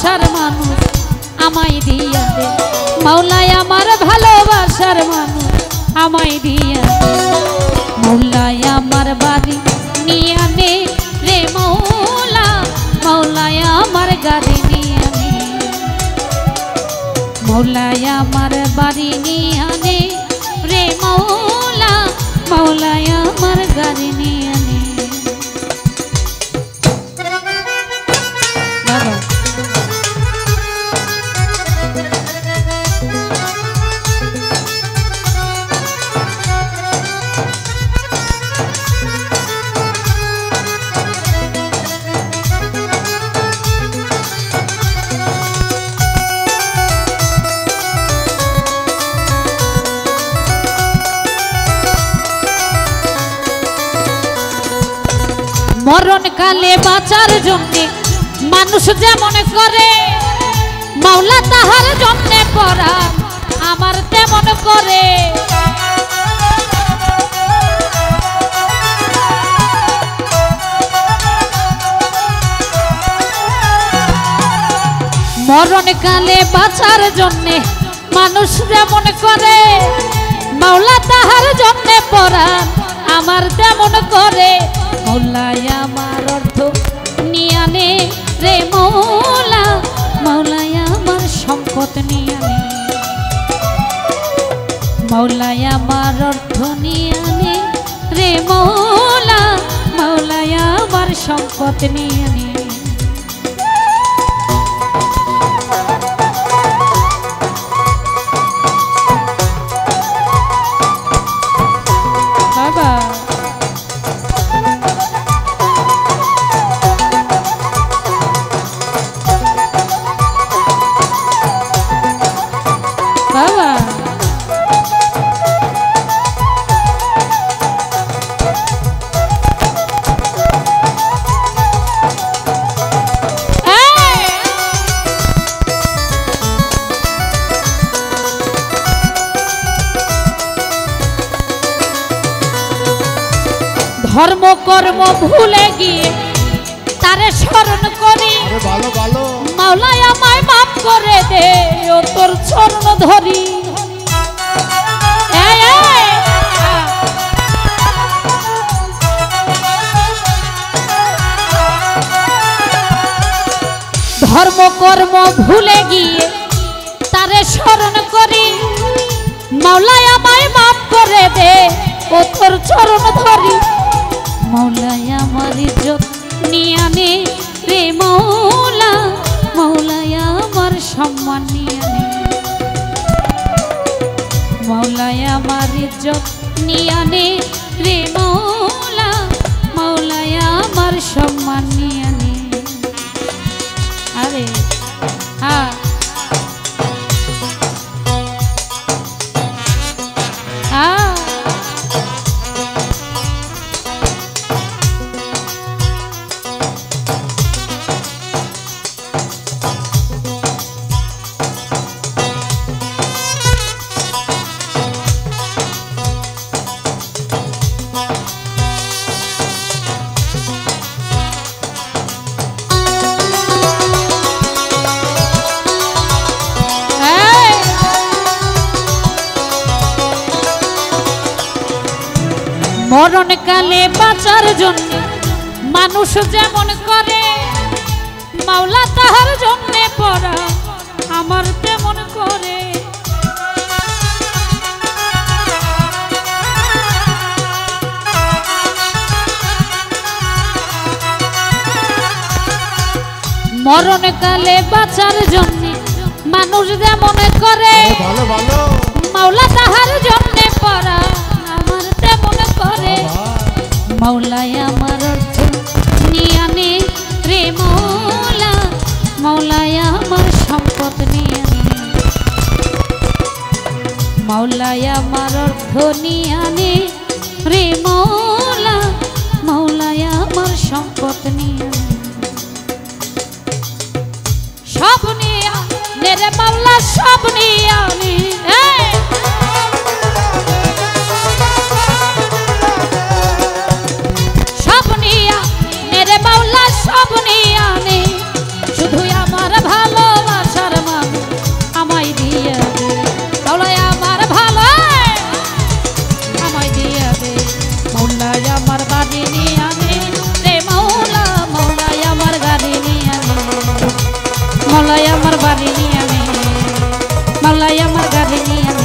ভালোবাসার মানুষ আমায় দিয়া দে মাওলাই আমার ভালোবাসার মানুষ আমায় দিয়া দে মাওলাই আমার বাড়ি নিয়ে আনে রে মাওলা মাওলাই আমার গাড়ি নিয়ে আনে মাওলাই আমার বাড়ি নিয়ে আনে রে মাওলা মাওলাই আমার গাড়ি নিয়ে আনে মরণ কালে বাঁচার জন্যে মানুষ যেমন করে মাওলা তাহার জন্যে পড়া আমার তেমন করে মরণ কালে বাঁচার জন্যে মানুষ যেমন করে মাওলা তাহার জন্যে পড়া আমার তেমন করে মাওলাই আমার অর্থ নিয়ে আনে রে মাওলা মাওলাই আমার সম্পদ নিয়ে আনে মাওলাই আমার অর্থ নিয়ে আনে রে মাওলা মাওলাই আমার সম্পদ নিয়ে আনে বাবা ধর্ম কর্ম ভুলে গিয়ে তারে স্মরণ করি ভালো ভালো মাওলাই আমায় মাফ করে দে ও তোর চরণ ধরি ধর্ম কর্ম ভুলে গিয়ে তারে স্মরণ করি মাওলাই আমায় মাফ করে দে ও তোর চরণ ধরি মাওলাই আমার ইজ্জত নিয়ে আনে রে মাওলা মাওলাই আমার সম্মান নিয়ে আনে মাওলাই আমার ইজ্জত নিয়ে আনে রে মাওলা মাওলাই আমার সম্মান নিয়ে আনে আরে হ্যাঁ মরণ কালে বাঁচার জন্য মানুষ যেমন করে মাওলা তাহার জন্যে পড়া আমার তেমন করে মরণ কালে বাঁচার জন্য মানুষ যেমন করে ভালো ভালো মাওলা তাহার জন্যে পড়া আমার তেমন করে মাওলাই আমার অর্থ নিয়ে আনে রে মাওলা মাওলাই আমার সম্পদ নিয়ে আনে মাওলাই আমার অর্থ নিয়ে আনে রে মাওলা মাওলাই আমার সম্পদ নিয়ে আনে সব নিয়ে আনে রে মাওলা সব নিয়ে আনে সব নিয়ে আনে শুধু আমার ভালো মাওলাই আমার গাড়ি নিয়ে